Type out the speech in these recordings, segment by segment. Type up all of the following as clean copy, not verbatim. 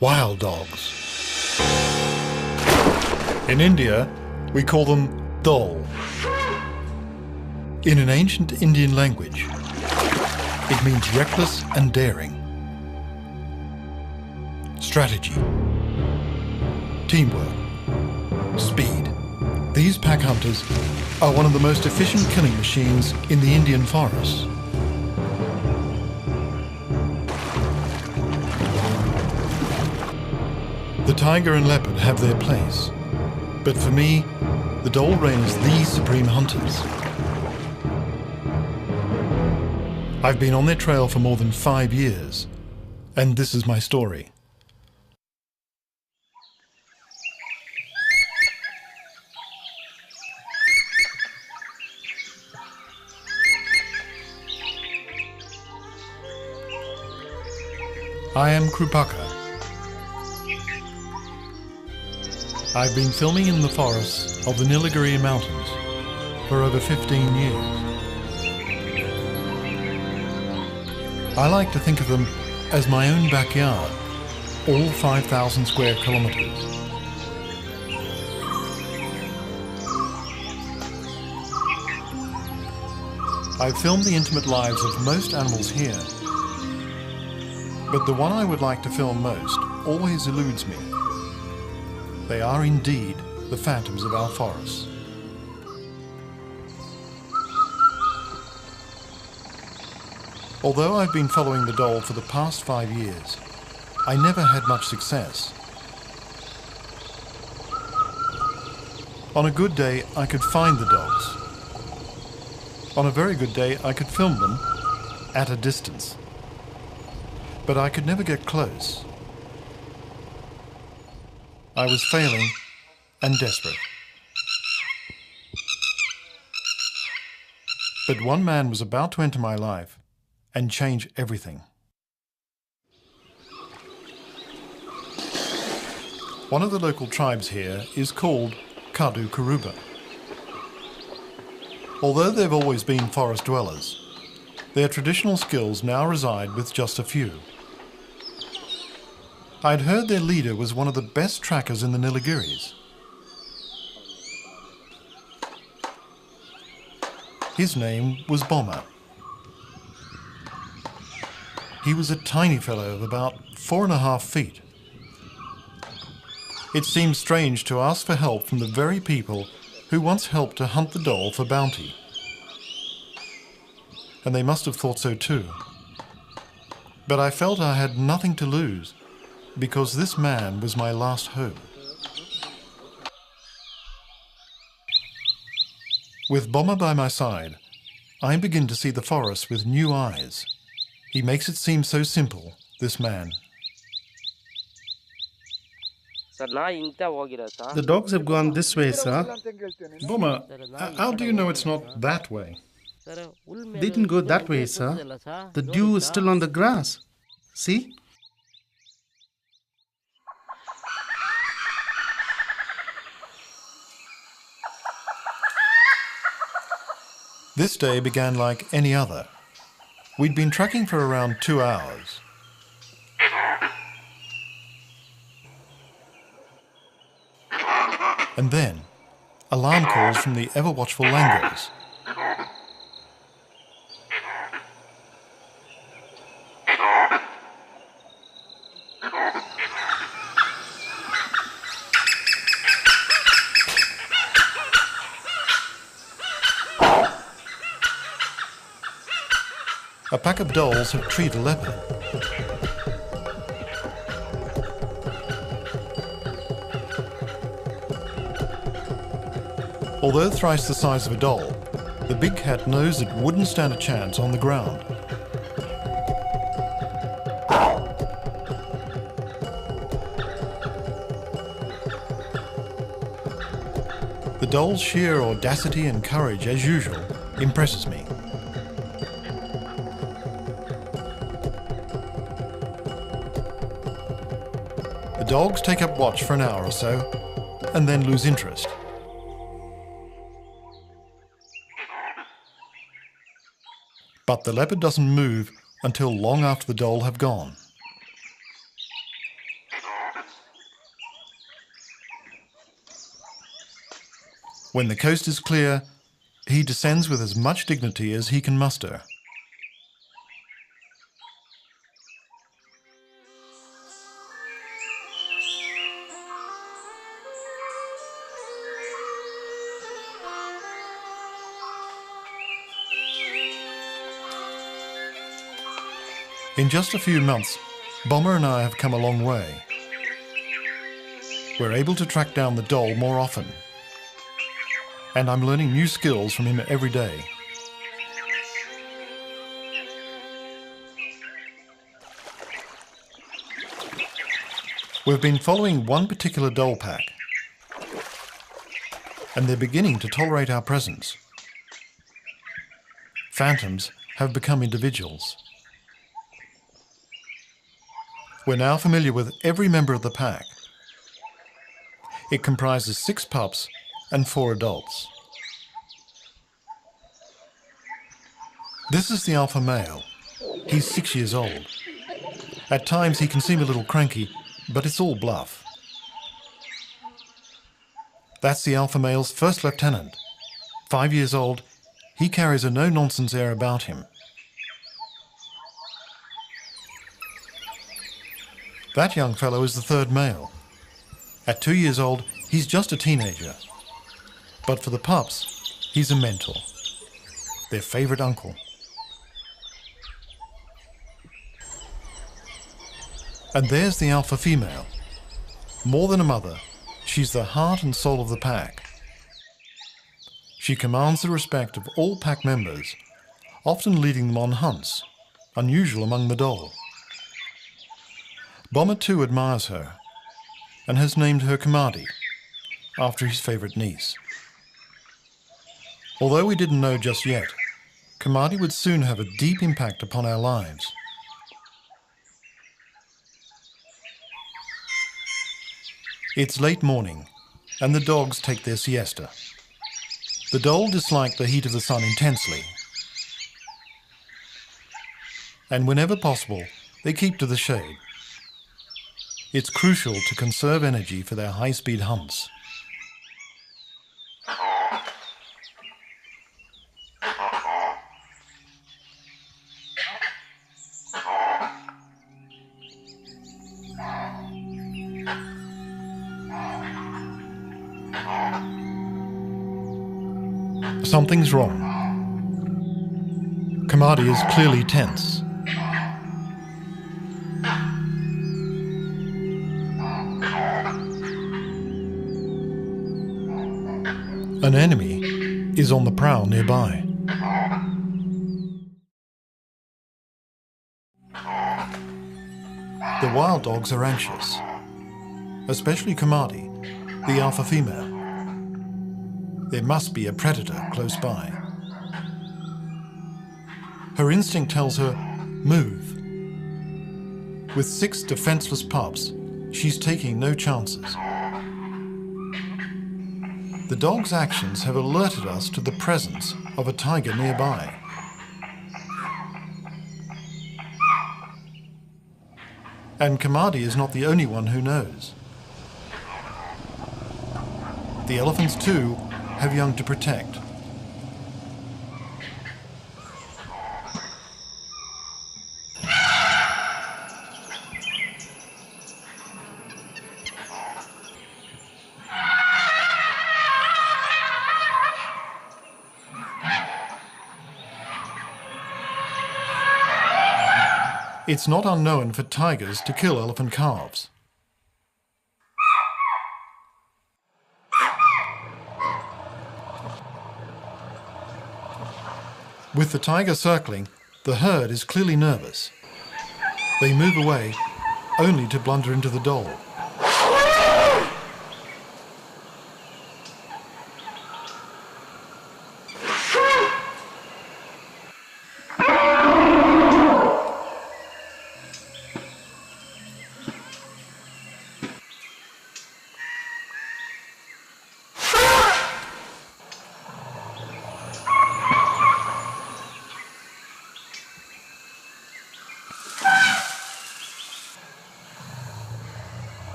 wild dogs. In India, we call them dhole. In an ancient Indian language, it means reckless and daring. Strategy, teamwork, speed. These pack hunters are one of the most efficient killing machines in the Indian forests. The tiger and leopard have their place, but for me, the dhole reigns the supreme hunters. I've been on their trail for more than 5 years, and this is my story. I am Krupaka. I've been filming in the forests of the Nilgiri Mountains for over 15 years. I like to think of them as my own backyard, all 5,000 square kilometers. I've filmed the intimate lives of most animals here, but the one I would like to film most always eludes me. They are indeed the phantoms of our forests. Although I've been following the dhole for the past 5 years, I never had much success. On a good day, I could find the dogs. On a very good day, I could film them at a distance. But I could never get close. I was failing and desperate. But one man was about to enter my life and change everything. One of the local tribes here is called Kadu Kuruba. Although they've always been forest dwellers, their traditional skills now reside with just a few. I'd heard their leader was one of the best trackers in the Nilgiris. His name was Bomber. He was a tiny fellow of about 4.5 feet. It seemed strange to ask for help from the very people who once helped to hunt the dhole for bounty. And they must have thought so too. But I felt I had nothing to lose, because this man was my last hope. With Bomber by my side, I begin to see the forest with new eyes. He makes it seem so simple, this man. The dogs have gone this way, sir. Bomber, how do you know it's not that way? They didn't go that way, sir. The dew is still on the grass. See? This day began like any other. We'd been tracking for around 2 hours. And then, alarm calls from the ever-watchful langurs. A pack of dholes have treed a leopard. Although thrice the size of a dhole, the big cat knows it wouldn't stand a chance on the ground. The dhole's sheer audacity and courage, as usual, impresses me. The dogs take up watch for an hour or so, and then lose interest. But the leopard doesn't move until long after the dhole have gone. When the coast is clear, he descends with as much dignity as he can muster. In just a few months, Bomber and I have come a long way. We're able to track down the dhole more often, and I'm learning new skills from him every day. We've been following one particular dhole pack, and they're beginning to tolerate our presence. Phantoms have become individuals. We're now familiar with every member of the pack. It comprises 6 pups and 4 adults. This is the alpha male. He's 6 years old. At times he can seem a little cranky, but it's all bluff. That's the alpha male's first lieutenant. 5 years old, he carries a no-nonsense air about him. That young fellow is the third male. At 2 years old, he's just a teenager. But for the pups, he's a mentor, their favourite uncle. And there's the alpha female. More than a mother, she's the heart and soul of the pack. She commands the respect of all pack members, often leading them on hunts, unusual among the dhole. Bomber too admires her, and has named her Kamadi, after his favourite niece. Although we didn't know just yet, Kamadi would soon have a deep impact upon our lives. It's late morning, and the dogs take their siesta. The dhole dislike the heat of the sun intensely, and whenever possible, they keep to the shade. It's crucial to conserve energy for their high-speed hunts. Something's wrong. Kamadi is clearly tense. An enemy is on the prowl nearby. The wild dogs are anxious, especially Kamadi, the alpha female. There must be a predator close by. Her instinct tells her, move. With 6 defenseless pups, she's taking no chances. The dog's actions have alerted us to the presence of a tiger nearby. And Kamadi is not the only one who knows. The elephants too have young to protect. It's not unknown for tigers to kill elephant calves. With the tiger circling, the herd is clearly nervous. They move away, only to blunder into the dhole.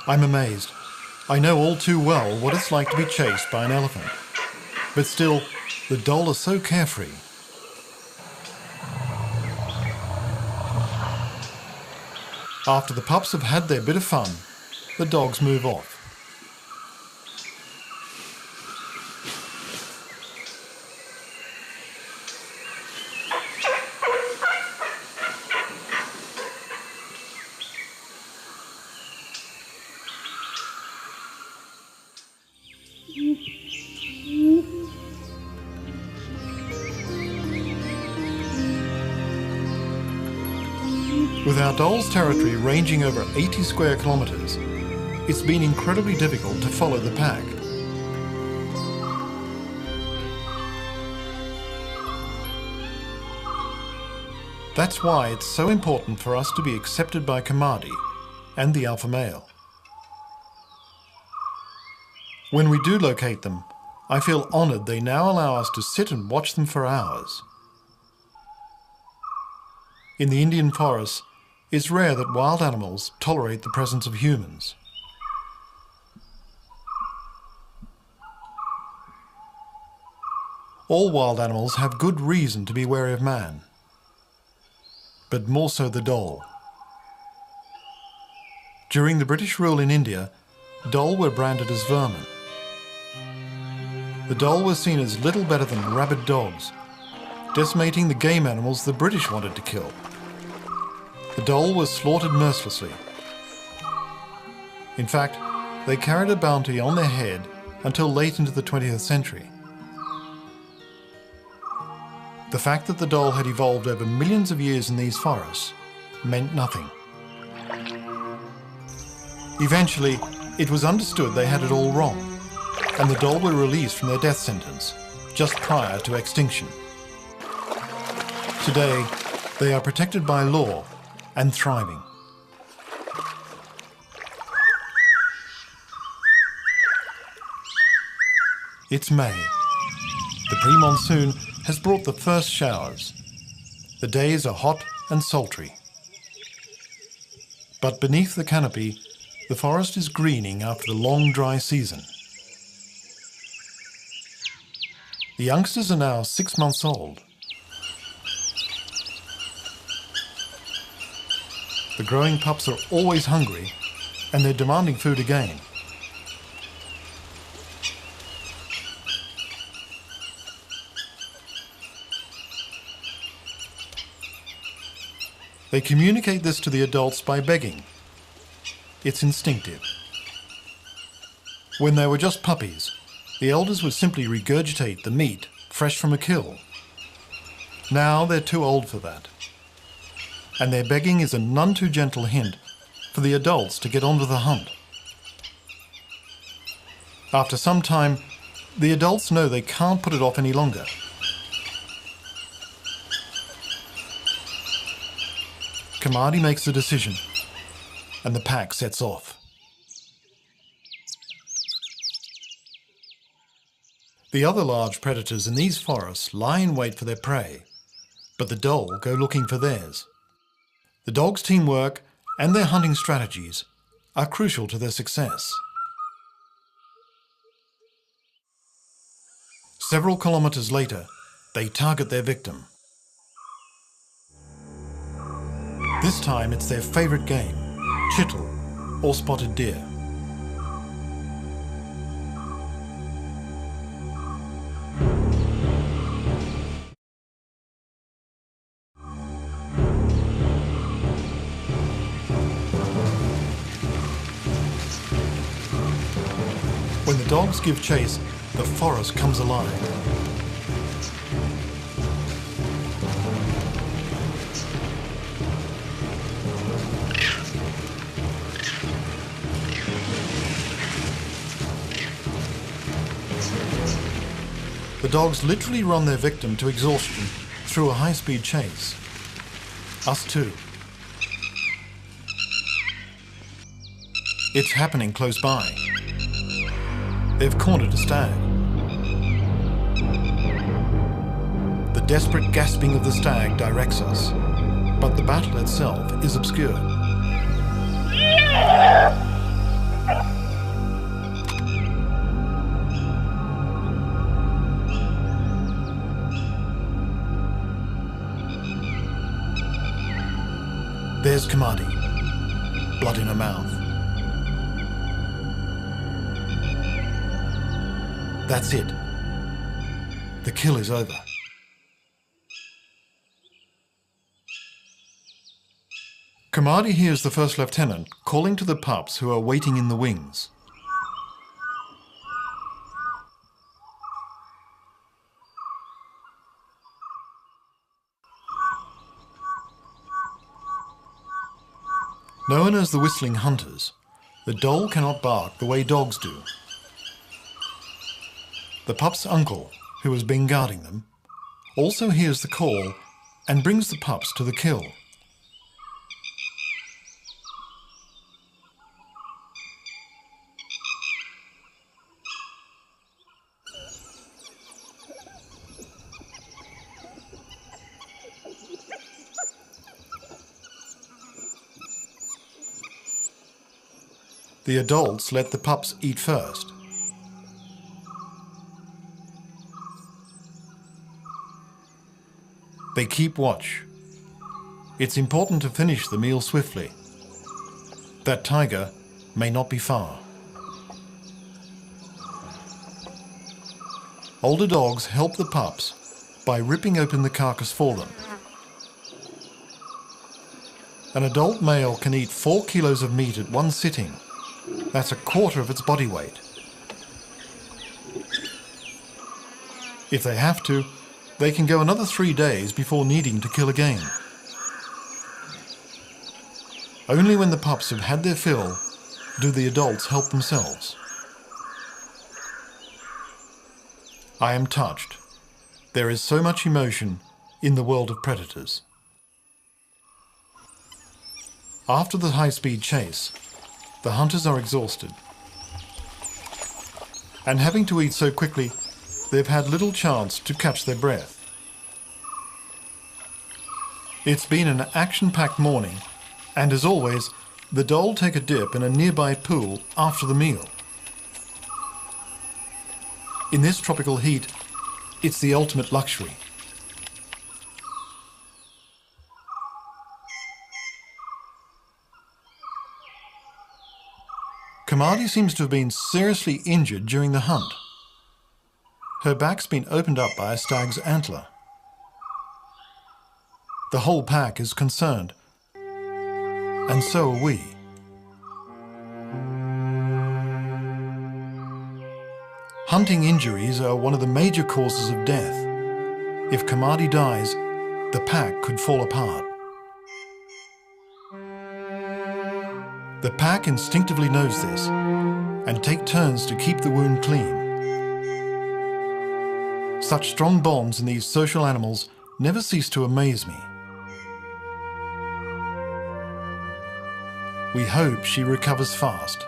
I'm amazed. I know all too well what it's like to be chased by an elephant. But still, the dhole are so carefree. After the pups have had their bit of fun, the dogs move off. With our dhole's territory ranging over 80 square kilometres, it's been incredibly difficult to follow the pack. That's why it's so important for us to be accepted by Kamadi and the alpha male. When we do locate them, I feel honoured they now allow us to sit and watch them for hours. In the Indian forests, it's rare that wild animals tolerate the presence of humans. All wild animals have good reason to be wary of man, but more so the dhole. During the British rule in India, dhole were branded as vermin. The dhole were seen as little better than rabid dogs, decimating the game animals the British wanted to kill. The dhole was slaughtered mercilessly. In fact, they carried a bounty on their head until late into the 20th century. The fact that the dhole had evolved over millions of years in these forests meant nothing. Eventually, it was understood they had it all wrong, and the dhole were released from their death sentence just prior to extinction. Today, they are protected by law and thriving. It's May. The pre-monsoon has brought the first showers. The days are hot and sultry. But beneath the canopy, the forest is greening after the long dry season. The youngsters are now 6 months old. The growing pups are always hungry, and they're demanding food again. They communicate this to the adults by begging. It's instinctive. When they were just puppies, the elders would simply regurgitate the meat fresh from a kill. Now they're too old for that. And their begging is a none too gentle hint for the adults to get on with the hunt. After some time, the adults know they can't put it off any longer. Kamadi makes the decision, and the pack sets off. The other large predators in these forests lie in wait for their prey, but the dhole go looking for theirs. The dogs' teamwork and their hunting strategies are crucial to their success. Several kilometers later, they target their victim. This time it's their favorite game, chittle or spotted deer. When the dogs give chase, the forest comes alive. The dogs literally run their victim to exhaustion through a high-speed chase. Us too. It's happening close by. They've cornered a stag. The desperate gasping of the stag directs us, but the battle itself is obscured. There's Kamadi, blood in her mouth. That's it. The kill is over. Kamadi hears the first lieutenant calling to the pups who are waiting in the wings. Known as the whistling hunters, the dhole cannot bark the way dogs do. The pups' uncle, who has been guarding them, also hears the call and brings the pups to the kill. The adults let the pups eat first. They keep watch. It's important to finish the meal swiftly. That tiger may not be far. Older dogs help the pups by ripping open the carcass for them. An adult male can eat 4 kilos of meat at one sitting. That's a quarter of its body weight. If they have to, they can go another 3 days before needing to kill again. Only when the pups have had their fill do the adults help themselves. I am touched. There is so much emotion in the world of predators. After the high-speed chase, the hunters are exhausted. And having to eat so quickly, they've had little chance to catch their breath. It's been an action-packed morning, and as always, the dhole take a dip in a nearby pool after the meal. In this tropical heat, it's the ultimate luxury. Kamadi seems to have been seriously injured during the hunt. Her back's been opened up by a stag's antler. The whole pack is concerned, and so are we. Hunting injuries are one of the major causes of death. If Kamadi dies, the pack could fall apart. The pack instinctively knows this and take turns to keep the wound clean. Such strong bonds in these social animals never cease to amaze me. We hope she recovers fast.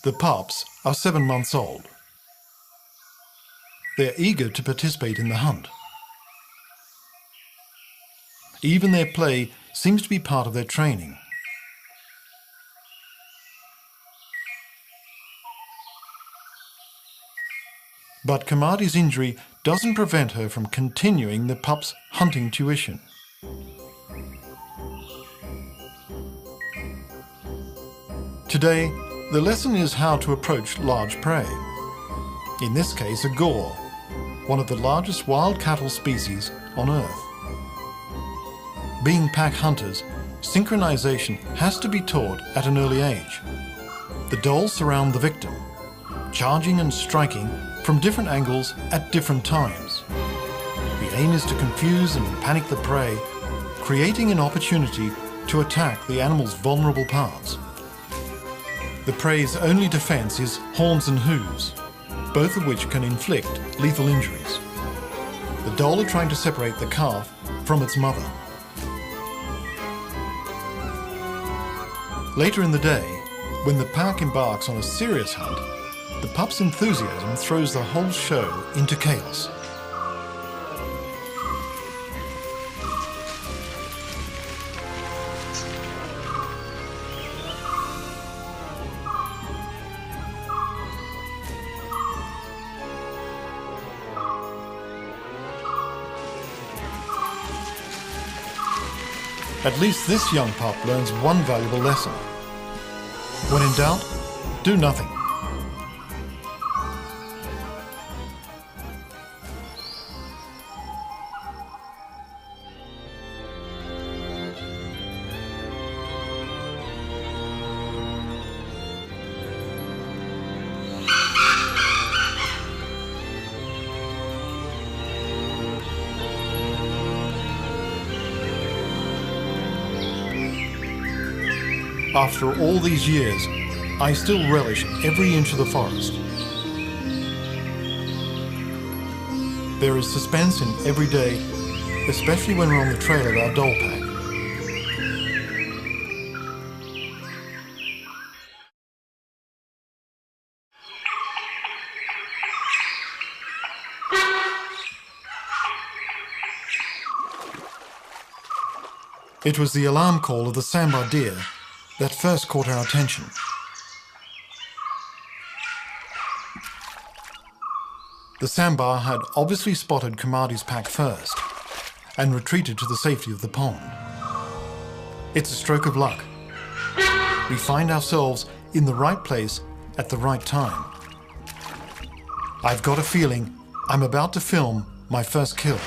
The pups are 7 months old. They're eager to participate in the hunt. Even their play seems to be part of their training. But Kamadi's injury doesn't prevent her from continuing the pups' hunting tuition. Today, the lesson is how to approach large prey. In this case, a gaur, one of the largest wild cattle species on Earth. Being pack hunters, synchronization has to be taught at an early age. The dholes surround the victim, charging and striking from different angles at different times. The aim is to confuse and panic the prey, creating an opportunity to attack the animal's vulnerable parts. The prey's only defense is horns and hooves, both of which can inflict lethal injuries. The dhole are trying to separate the calf from its mother. Later in the day, when the pack embarks on a serious hunt, the pup's enthusiasm throws the whole show into chaos. At least this young pup learns one valuable lesson. When in doubt, do nothing. After all these years, I still relish every inch of the forest. There is suspense in every day, especially when we're on the trail of our dhole pack. It was the alarm call of the sambar deer that first caught our attention. The sambar had obviously spotted Kamadi's pack first and retreated to the safety of the pond. It's a stroke of luck. We find ourselves in the right place at the right time. I've got a feeling I'm about to film my first kill.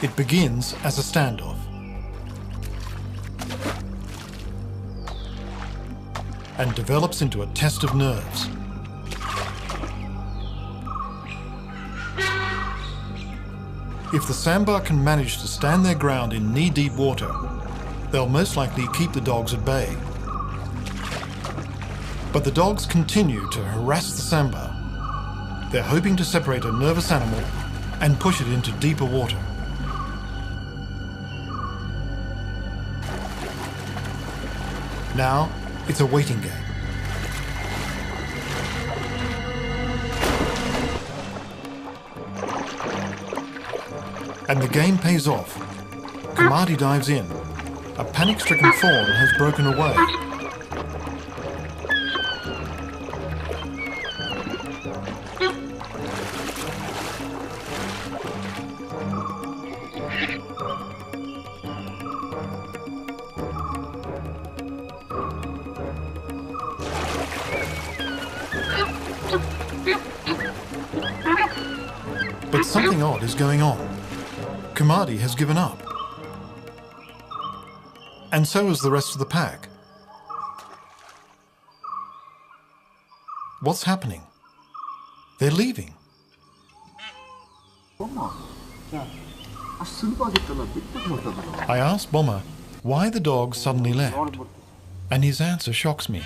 It begins as a standoff. And develops into a test of nerves. If the sambar can manage to stand their ground in knee-deep water, they'll most likely keep the dogs at bay. But the dogs continue to harass the sambar. They're hoping to separate a nervous animal and push it into deeper water. Now, it's a waiting game. And the game pays off. Kamadi dives in. A panic-stricken fawn has broken away. But something odd is going on. Kamadi has given up. And so has the rest of the pack. What's happening? They're leaving. I asked Bomma why the dogs suddenly left, and his answer shocks me.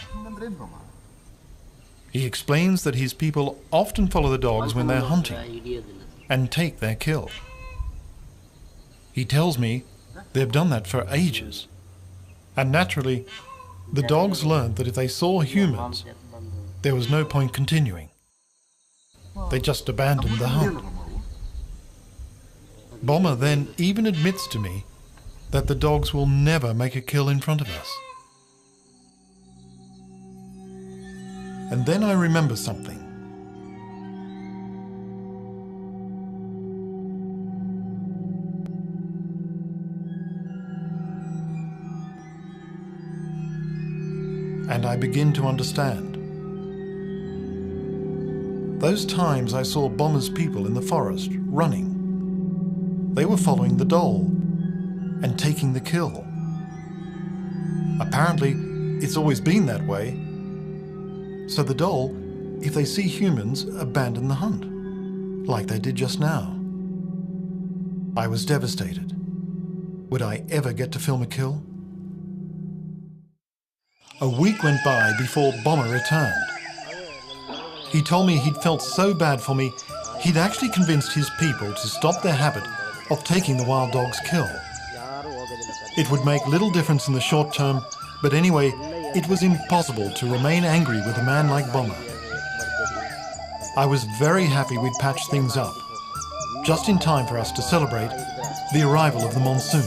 He explains that his people often follow the dogs when they're hunting and take their kill. He tells me they've done that for ages. And naturally, the dogs learned that if they saw humans, there was no point continuing. They just abandoned the hunt. Bomma then even admits to me that the dogs will never make a kill in front of us. And then I remember something. And I begin to understand. Those times I saw Bomma's people in the forest running. They were following the dhole and taking the kill. Apparently, it's always been that way. So the dhole, if they see humans, abandon the hunt, like they did just now. I was devastated. Would I ever get to film a kill? A week went by before Bomma returned. He told me he'd felt so bad for me, he'd actually convinced his people to stop their habit of taking the wild dog's kill. It would make little difference in the short term, but anyway, it was impossible to remain angry with a man like Bomma. I was very happy we'd patched things up, just in time for us to celebrate the arrival of the monsoon.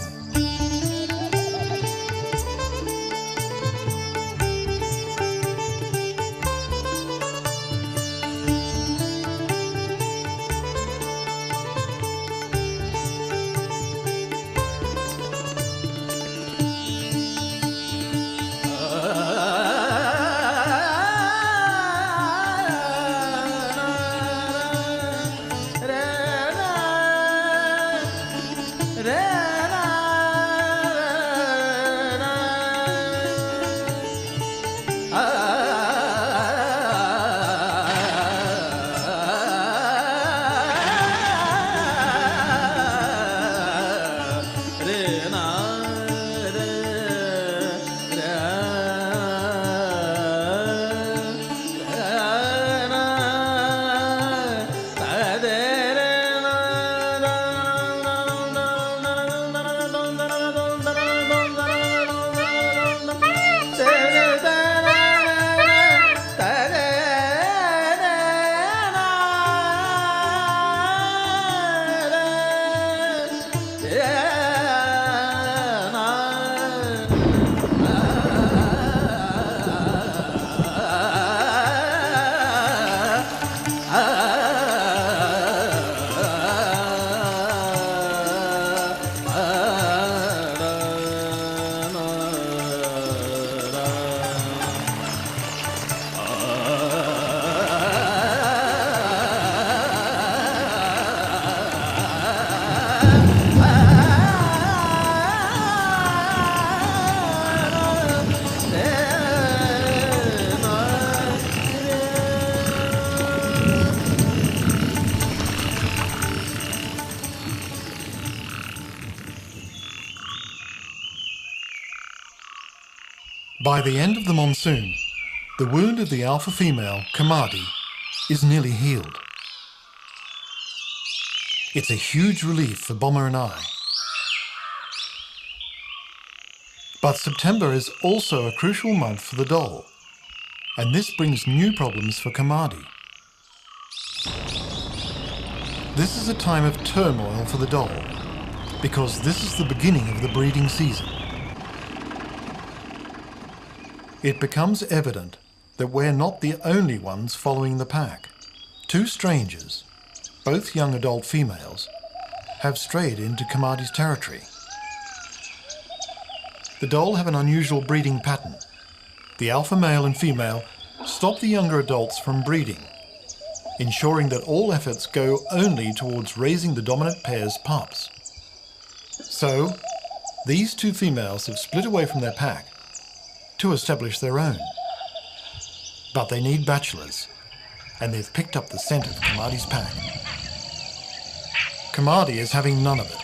By the end of the monsoon, the wound of the alpha female, Kamadi, is nearly healed. It's a huge relief for Bomber and I. But September is also a crucial month for the doll, and this brings new problems for Kamadi. This is a time of turmoil for the doll, because this is the beginning of the breeding season. It becomes evident that we're not the only ones following the pack. Two strangers, both young adult females, have strayed into Kamadi's territory. The doll have an unusual breeding pattern. The alpha male and female stop the younger adults from breeding, ensuring that all efforts go only towards raising the dominant pair's pups. So, these two females have split away from their pack to establish their own. But they need bachelors, and they've picked up the scent of Kamadi's pack. Kamadi is having none of it.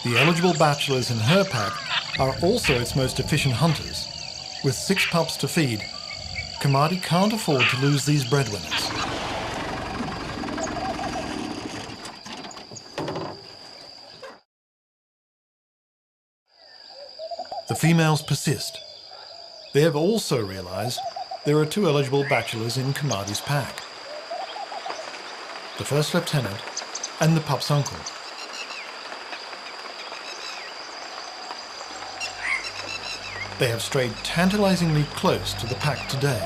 The eligible bachelors in her pack are also its most efficient hunters. With 6 pups to feed, Kamadi can't afford to lose these breadwinners. The females persist. They have also realized there are 2 eligible bachelors in Kamadi's pack. The first lieutenant and the pup's uncle. They have strayed tantalizingly close to the pack today.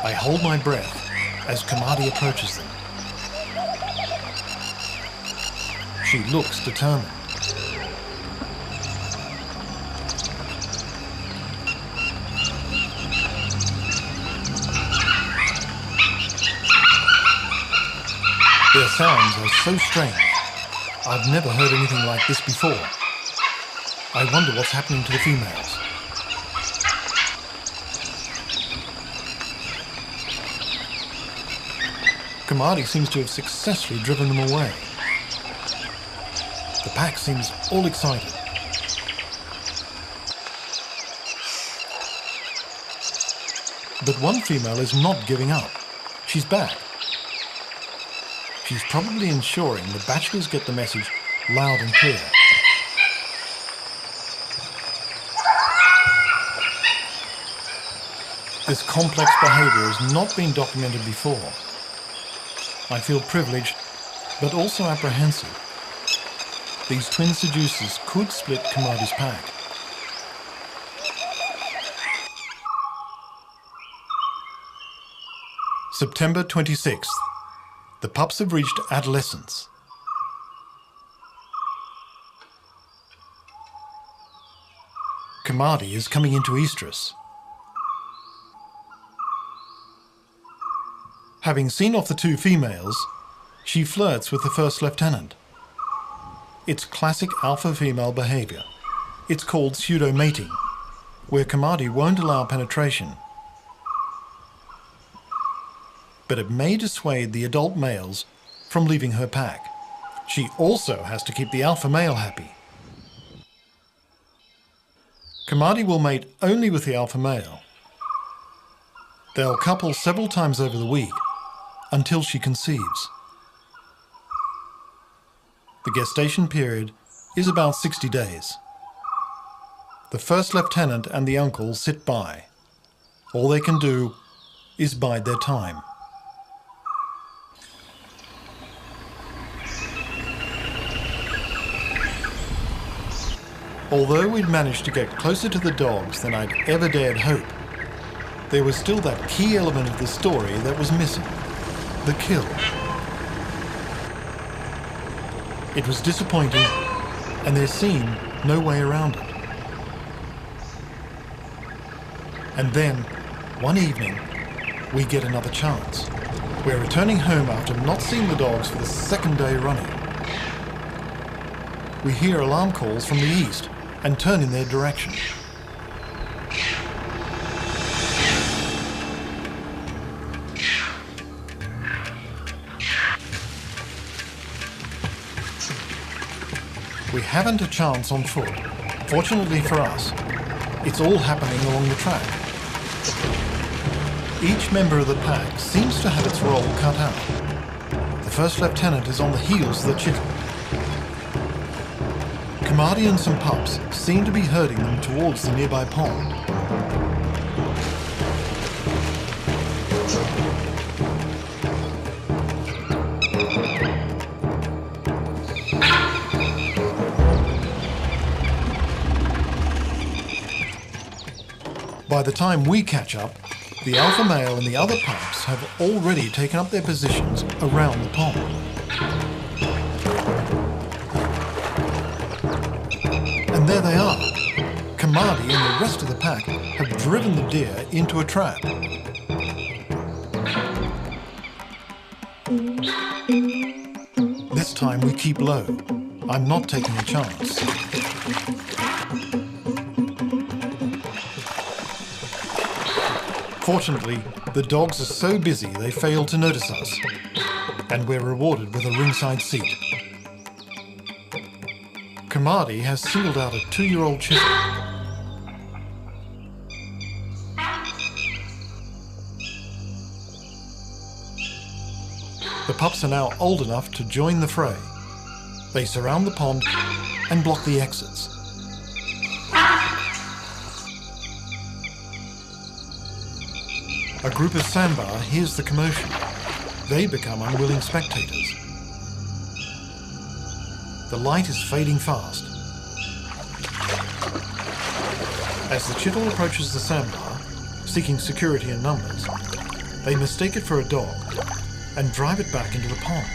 I hold my breath as Kamadi approaches them. She looks determined. Their sounds are so strange. I've never heard anything like this before. I wonder what's happening to the females. Kamadi seems to have successfully driven them away. The pack seems all excited. But one female is not giving up. She's back. She's probably ensuring the bachelors get the message loud and clear. This complex behaviour has not been documented before. I feel privileged, but also apprehensive. These twin seducers could split Kamadi's pack. September 26th. The pups have reached adolescence. Kamadi is coming into estrus. Having seen off the 2 females, she flirts with the first lieutenant. It's classic alpha female behaviour. It's called pseudo-mating, where Kamadi won't allow penetration. But it may dissuade the adult males from leaving her pack. She also has to keep the alpha male happy. Kamadi will mate only with the alpha male. They'll couple several times over the week until she conceives. The gestation period is about 60 days. The first lieutenant and the uncle sit by. All they can do is bide their time. Although we'd managed to get closer to the dogs than I'd ever dared hope, there was still that key element of the story that was missing: the kill. It was disappointing, and there seemed no way around it. And then, one evening, we get another chance. We're returning home after not seeing the dogs for the 2nd day running. We hear alarm calls from the east and turn in their direction. We haven't a chance on foot, Fortunately for us, it's all happening along the track. Each member of the pack seems to have its role cut out. The first lieutenant is on the heels of the chittle. Kamadi and some pups seem to be herding them towards the nearby pond. By the time we catch up, the alpha male and the other pups have already taken up their positions around the pond. And there they are. Kamadi and the rest of the pack have driven the deer into a trap. This time we keep low. I'm not taking a chance. Fortunately, the dogs are so busy they fail to notice us, and we're rewarded with a ringside seat. Kamadi has singled out a 2-year-old chittle. The pups are now old enough to join the fray. They surround the pond and block the exits. A group of sandbar hears the commotion. They become unwilling spectators. The light is fading fast. As the chittle approaches the sandbar, seeking security in numbers, they mistake it for a dog and drive it back into the pond.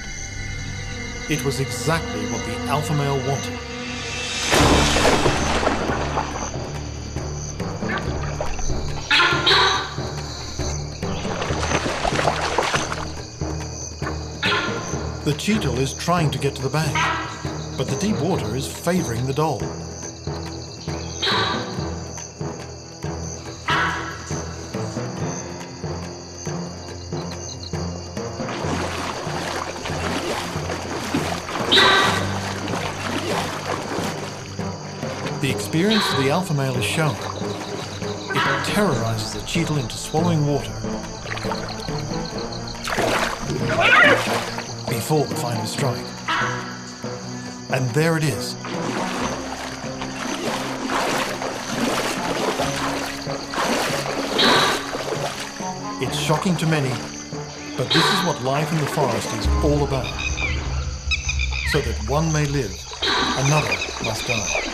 It was exactly what the alpha male wanted. The cheetah is trying to get to the bank, but the deep water is favouring the dhole. The experience of the alpha male is shown. It terrorises the cheetah into swallowing water before the final strike. And there it is. It's shocking to many, but this is what life in the forest is all about. So that one may live, another must die.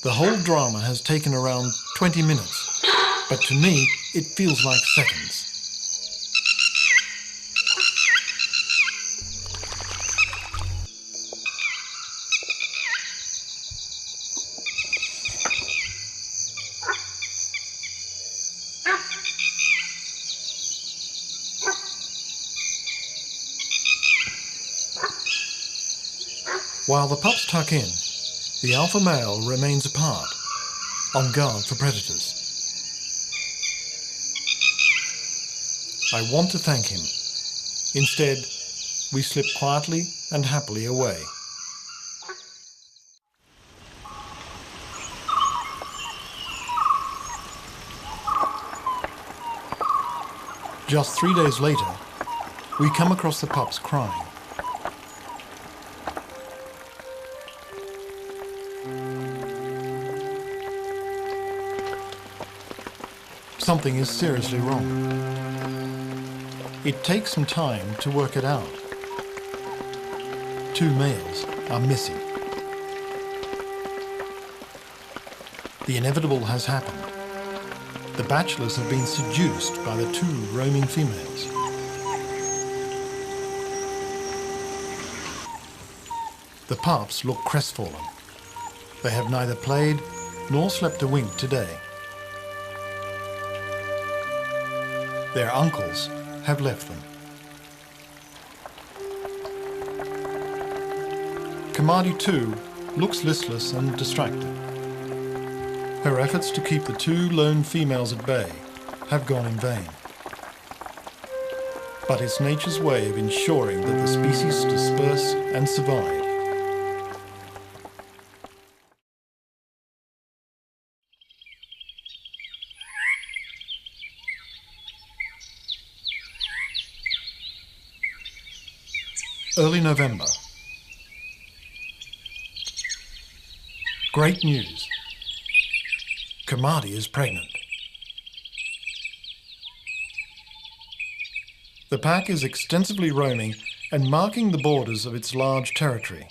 The whole drama has taken around 20 minutes, but to me it feels like seconds. While the pups tuck in, the alpha male remains apart, on guard for predators. I want to thank him. Instead, we slip quietly and happily away. Just 3 days later, we come across the pups crying. Something is seriously wrong. It takes some time to work it out. 2 males are missing. The inevitable has happened. The bachelors have been seduced by the 2 roaming females. The pups look crestfallen. They have neither played nor slept a wink today. Their uncles have left them. Kamadi too looks listless and distracted. Her efforts to keep the two lone females at bay have gone in vain. But it's nature's way of ensuring that the species disperse and survive. Early November. Great news. Kamadi is pregnant. The pack is extensively roaming and marking the borders of its large territory.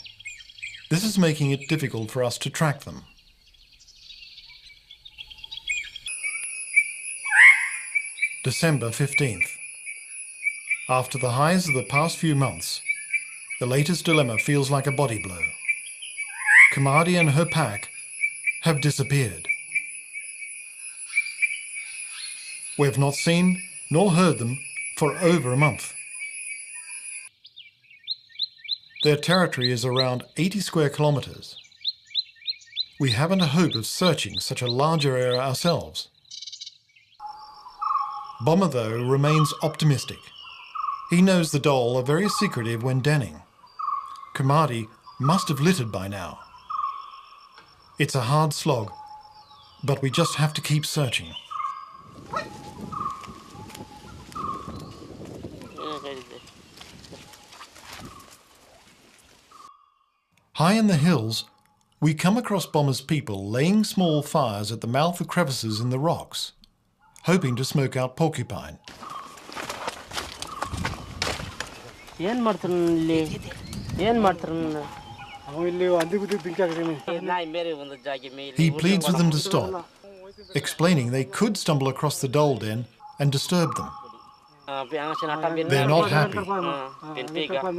This is making it difficult for us to track them. December 15th. After the highs of the past few months, the latest dilemma feels like a body blow. Kamadi and her pack have disappeared. We have not seen nor heard them for over a month. Their territory is around 80 square kilometres. We haven't a hope of searching such a larger area ourselves. Bomber, though, remains optimistic. He knows the dhole are very secretive when denning. Kamadi must have littered by now. It's a hard slog, but we just have to keep searching. High in the hills, we come across Bomber's people laying small fires at the mouth of crevices in the rocks, hoping to smoke out porcupine. He pleads with them to stop, explaining they could stumble across the dhole den and disturb them. They're not happy,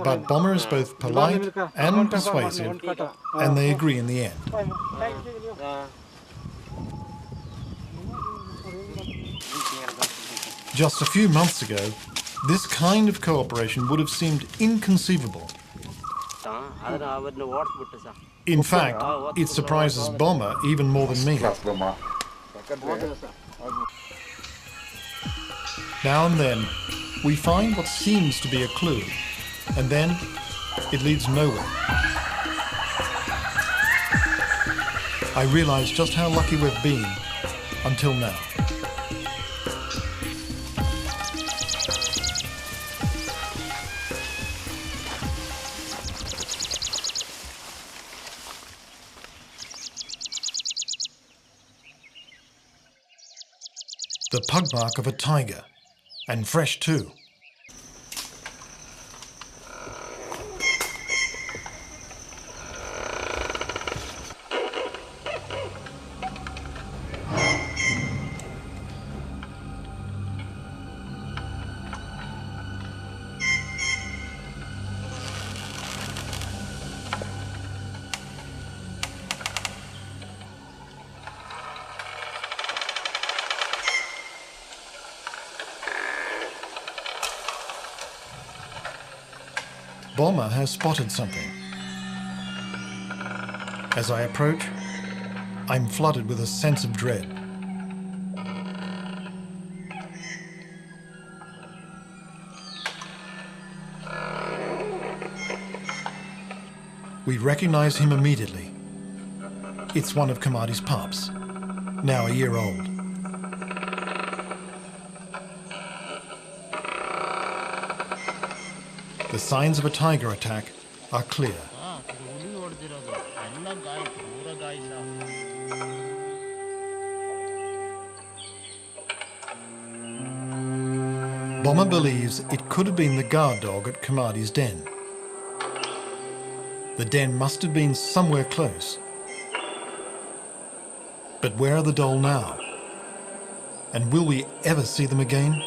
but Bomber is both polite and persuasive, and they agree in the end. Just a few months ago, this kind of cooperation would have seemed inconceivable. In fact, it surprises Bomber even more than me. Now and then, we find what seems to be a clue, and then it leads nowhere. I realise just how lucky we've been until now. The pug mark of a tiger, and fresh too. Bomber has spotted something. As I approach, I'm flooded with a sense of dread. We recognize him immediately. It's one of Kamadi's pups, now a year old. The signs of a tiger attack are clear. Bomber believes it could have been the guard dog at Kamadi's den. The den must have been somewhere close. But where are the dhole now? And will we ever see them again?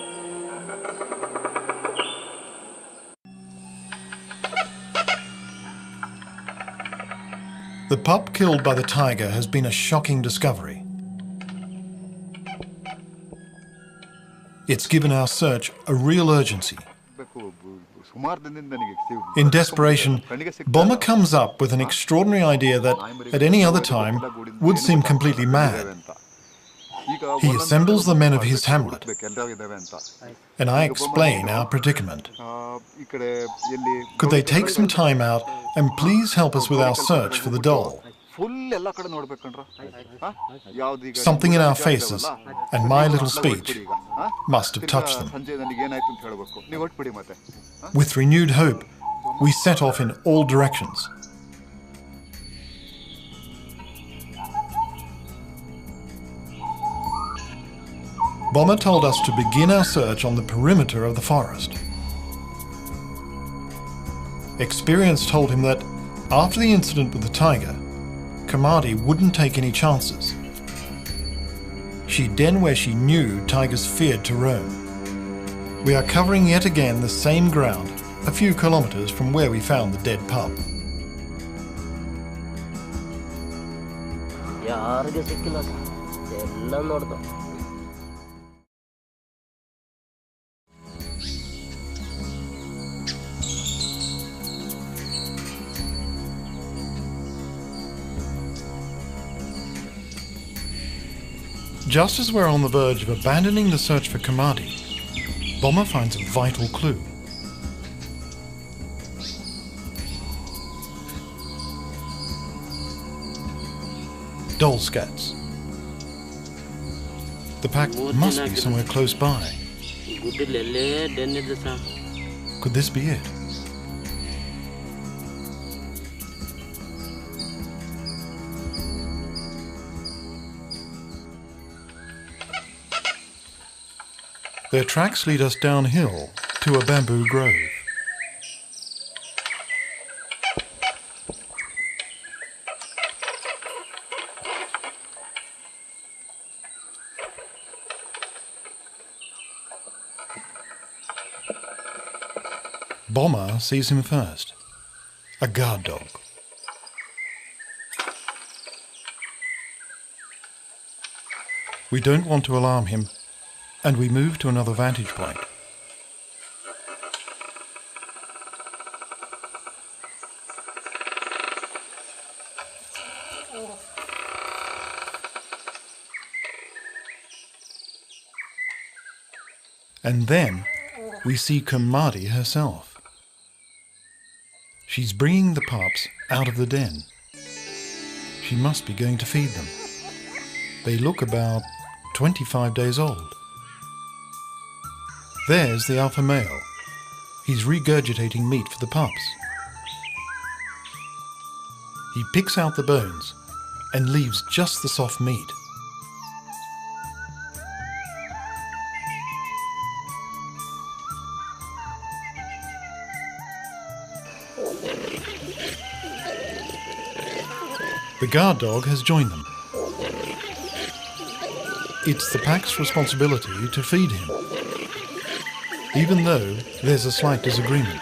The pup killed by the tiger has been a shocking discovery. It's given our search a real urgency. In desperation, Bomber comes up with an extraordinary idea that, at any other time, would seem completely mad. He assembles the men of his hamlet, and I explain our predicament. Could they take some time out and please help us with our search for the doll? Something in our faces and my little speech must have touched them. With renewed hope, we set off in all directions. Bomber told us to begin our search on the perimeter of the forest. Experience told him that after the incident with the tiger, Kamadi wouldn't take any chances. She'd den where she knew tigers feared to roam. We are covering yet again the same ground, a few kilometers from where we found the dead pup. Just as we're on the verge of abandoning the search for Kamadi, Bomber finds a vital clue. Doll scats. The pack must be somewhere close by. Could this be it? Their tracks lead us downhill to a bamboo grove. Bomber sees him first, a guard dog. We don't want to alarm him, and we move to another vantage point. And then we see Kamadi herself. She's bringing the pups out of the den. She must be going to feed them. They look about 25 days old. There's the alpha male. He's regurgitating meat for the pups. He picks out the bones and leaves just the soft meat. The guard dog has joined them. It's the pack's responsibility to feed him, even though there's a slight disagreement.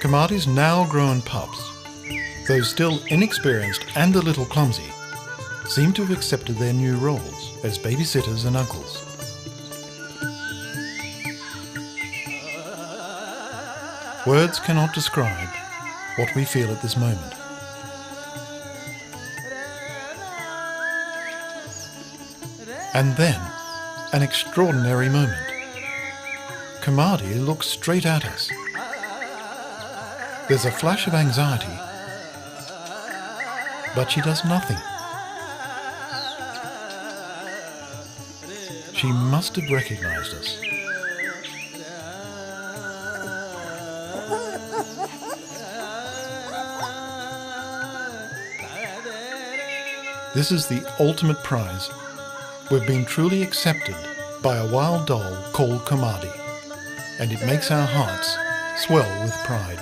Kamadi's now grown pups, though still inexperienced and a little clumsy, seem to have accepted their new roles as babysitters and uncles. Words cannot describe what we feel at this moment. And then, an extraordinary moment. Kamadi looks straight at us. There's a flash of anxiety, but she does nothing. She must have recognized us. This is the ultimate prize. We've been truly accepted by a wild doll called Kamadi, and it makes our hearts swell with pride.